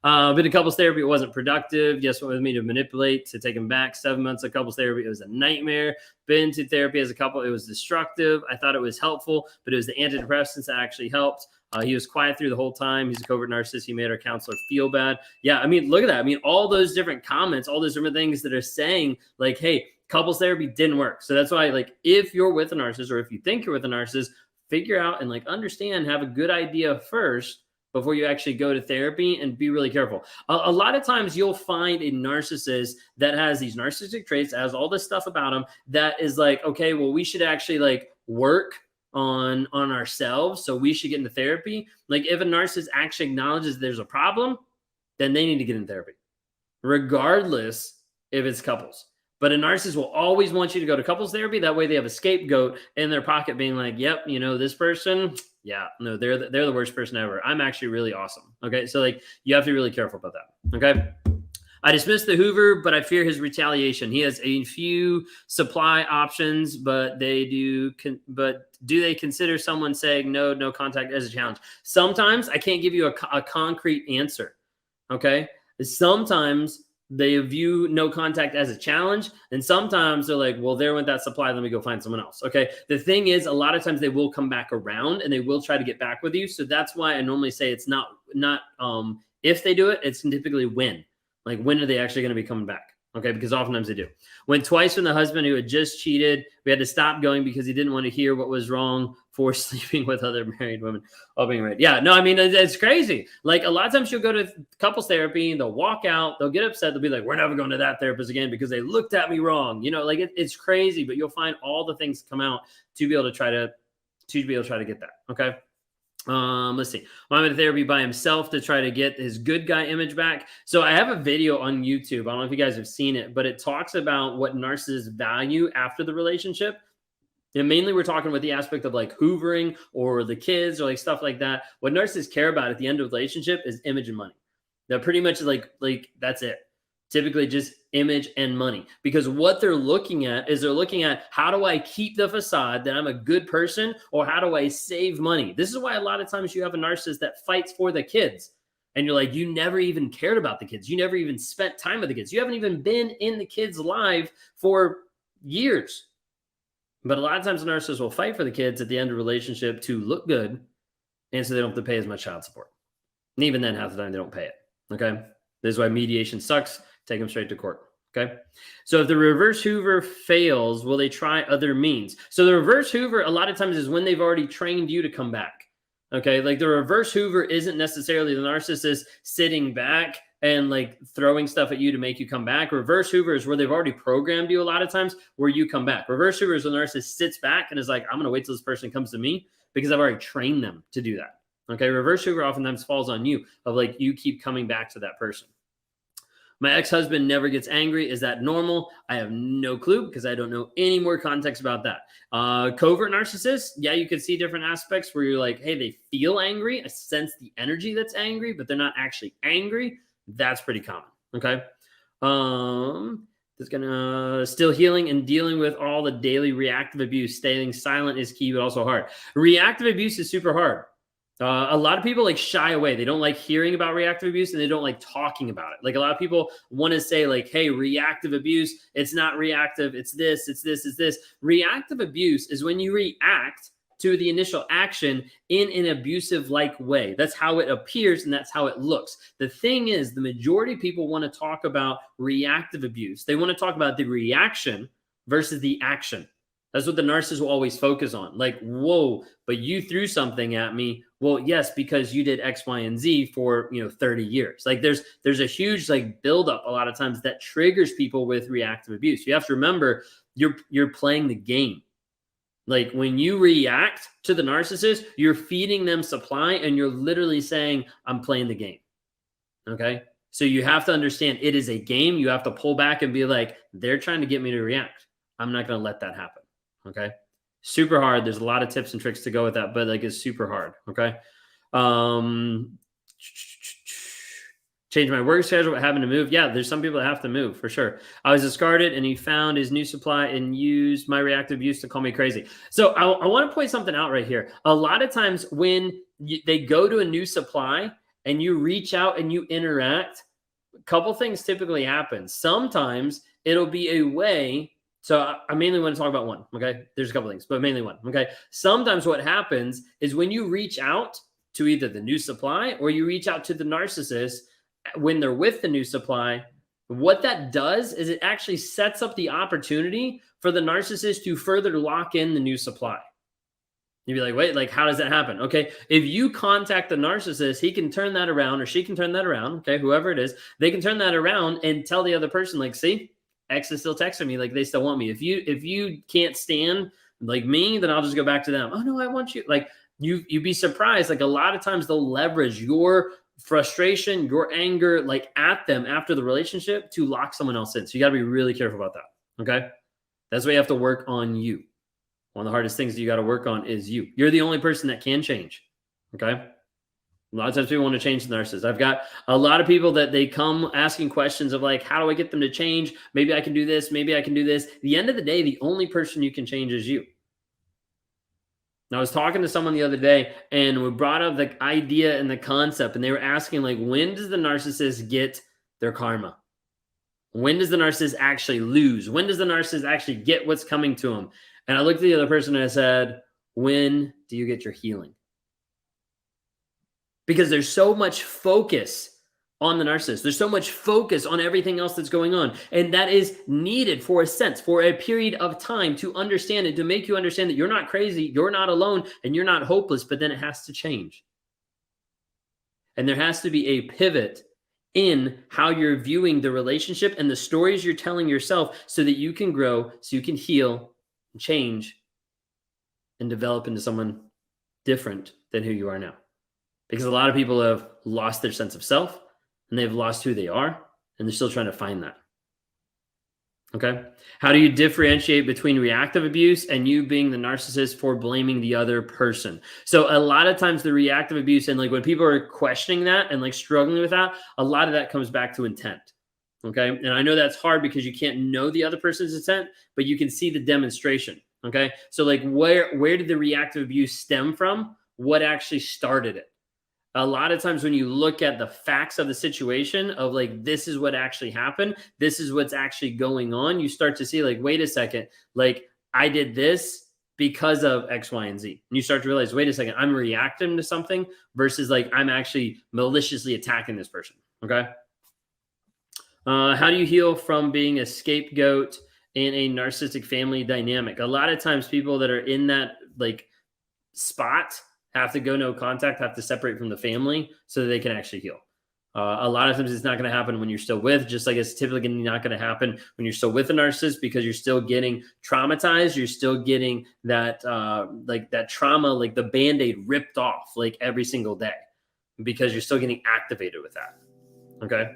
Been in couples therapy. It wasn't productive. Yes, went with me to manipulate, to take him back. 7 months of couples therapy. It was a nightmare. Been to therapy as a couple. It was destructive. I thought it was helpful, but it was the antidepressants that actually helped. He was quiet through the whole time. He's a covert narcissist. He made our counselor feel bad. Yeah, I mean, look at that. I mean, all those different comments, all those different things that are saying like, hey, couples therapy didn't work. So that's why, like, if you're with a narcissist or if you think you're with a narcissist, figure out and like understand, have a good idea first before you actually go to therapy, and be really careful. A lot of times you'll find a narcissist that has these narcissistic traits, has all this stuff about them that is like, okay, well, we should actually like work on ourselves. So we should get into therapy. Like if a narcissist actually acknowledges there's a problem, then they need to get in therapy, regardless if it's couples. But a narcissist will always want you to go to couples therapy. That way they have a scapegoat in their pocket being like, yep, you know, this person, yeah, no, they're the worst person ever. I'm actually really awesome. Okay. So like you have to be really careful about that. Okay. I dismiss the Hoover, but I fear his retaliation. He has a few supply options, but do they consider someone saying no contact as a challenge? Sometimes I can't give you a concrete answer. Okay. Sometimes they view no contact as a challenge. And sometimes they're like, well, there went that supply. Let me go find someone else. Okay. The thing is, a lot of times they will come back around and they will try to get back with you. So that's why I normally say it's not if they do it, it's typically when. Like, when are they actually going to be coming back? Okay, because oftentimes they do. Went twice from the husband who had just cheated. We had to stop going because he didn't want to hear what was wrong for sleeping with other married women while being married. Yeah, no, I mean, it's crazy. Like, a lot of times you'll go to couples therapy, they'll walk out, they'll get upset, they'll be like, we're never going to that therapist again because they looked at me wrong. You know, like it's crazy, but you'll find all the things come out to be able to try to get that. Okay. Let's see. Well, I went to therapy by himself to try to get his good guy image back. So I have a video on YouTube. I don't know if you guys have seen it, but it talks about what narcissists value after the relationship. And mainly we're talking with the aspect of like hoovering or the kids or like stuff like that. What narcissists care about at the end of the relationship is image and money. They're pretty much like that's it. Typically just image and money, because what they're looking at is how do I keep the facade that I'm a good person, or how do I save money? This is why a lot of times you have a narcissist that fights for the kids and you're like, you never even cared about the kids. You never even spent time with the kids. You haven't even been in the kids' life for years. But a lot of times the narcissist will fight for the kids at the end of a relationship to look good, and so they don't have to pay as much child support. And even then, half the time they don't pay it. Okay. This is why mediation sucks. Take them straight to court. Okay. So if the reverse Hoover fails, will they try other means? So the reverse Hoover a lot of times is when they've already trained you to come back. Okay. Like the reverse Hoover isn't necessarily the narcissist sitting back and like throwing stuff at you to make you come back. Reverse Hoover is where they've already programmed you a lot of times where you come back. Reverse Hoover is when the narcissist sits back and is like, I'm going to wait till this person comes to me because I've already trained them to do that. Okay. Reverse Hoover oftentimes falls on you of like, you keep coming back to that person. My ex-husband never gets angry. Is that normal? I have no clue because I don't know any more context about that. Covert narcissists, yeah, you could see different aspects where you're like, hey, they feel angry. I sense the energy that's angry, but they're not actually angry. That's pretty common. Okay. Just gonna still healing and dealing with all the daily reactive abuse. Staying silent is key, but also hard. Reactive abuse is super hard. A lot of people like shy away. They don't like hearing about reactive abuse and they don't like talking about it. Like a lot of people want to say like, hey, reactive abuse, it's not reactive. It's this, it's this, it's this. Reactive abuse is when you react to the initial action in an abusive like way. That's how it appears and that's how it looks. The thing is, the majority of people want to talk about reactive abuse. They want to talk about the reaction versus the action. That's what the narcissist will always focus on. Like, whoa, but you threw something at me. Well, yes, because you did X, Y, and Z for 30 years. Like there's a huge like buildup a lot of times that triggers people with reactive abuse. You have to remember you're playing the game. Like when you react to the narcissist, you're feeding them supply and you're literally saying, I'm playing the game. Okay. So you have to understand it is a game. You have to pull back and be like, they're trying to get me to react. I'm not going to let that happen. Okay. Super hard. There's a lot of tips and tricks to go with that, but like it's super hard. Okay. Change my work schedule, having to move. Yeah, there's some people that have to move for sure. I was discarded and he found his new supply and used my reactive abuse to call me crazy. So I want to point something out right here. A lot of times when they go to a new supply and you reach out and you interact, a couple things typically happen. Sometimes it'll be a way. So I mainly want to talk about one. Okay. There's a couple things, but mainly one. Okay. Sometimes what happens is when you reach out to either the new supply or you reach out to the narcissist when they're with the new supply, what that does is it actually sets up the opportunity for the narcissist to further lock in the new supply. You'd be like, wait, like, how does that happen? Okay. If you contact the narcissist, he can turn that around or she can turn that around. Okay. Whoever it is, they can turn that around and tell the other person, like, see, X is still texting me. Like, they still want me. If you can't stand like me, then I'll just go back to them. Oh no, I want you. Like, you'd be surprised. Like, a lot of times they'll leverage your frustration, your anger, like, at them after the relationship to lock someone else in. So you got to be really careful about that. Okay. That's why you have to work on you. One of the hardest things that you got to work on is you. You're the only person that can change. Okay. A lot of times people want to change the narcissist. I've got a lot of people that they come asking questions of like, how do I get them to change? Maybe I can do this. Maybe I can do this. At the end of the day, the only person you can change is you. I was talking to someone the other day and we brought up the idea and the concept, and they were asking, like, when does the narcissist get their karma? When does the narcissist actually lose? When does the narcissist actually get what's coming to him? And I looked at the other person and I said, when do you get your healing? Because there's so much focus on the narcissist. There's so much focus on everything else that's going on. And that is needed for a sense, for a period of time to understand it, to make you understand that you're not crazy, you're not alone, and you're not hopeless, but then it has to change. And there has to be a pivot in how you're viewing the relationship and the stories you're telling yourself so that you can grow, so you can heal, change, and develop into someone different than who you are now. Because a lot of people have lost their sense of self and they've lost who they are, and they're still trying to find that. Okay. How do you differentiate between reactive abuse and you being the narcissist for blaming the other person? So a lot of times the reactive abuse, and like when people are questioning that and like struggling with that, a lot of that comes back to intent. Okay. And I know that's hard because you can't know the other person's intent, but you can see the demonstration. Okay. So like where did the reactive abuse stem from? What actually started it? A lot of times when you look at the facts of the situation of like, this is what actually happened, this is what's actually going on, you start to see like, wait a second, like I did this because of X, Y, and Z. And you start to realize, wait a second, I'm reacting to something versus like I'm actually maliciously attacking this person. Okay. How do you heal from being a scapegoat in a narcissistic family dynamic? A lot of times people that are in that like spot have to go no contact, have to separate from the family so that they can actually heal. A lot of times it's not going to happen when you're still with, just like it's typically not going to happen when you're still with a narcissist, because you're still getting traumatized. You're still getting that, like that trauma, like the Band-Aid ripped off like every single day, because you're still getting activated with that. Okay.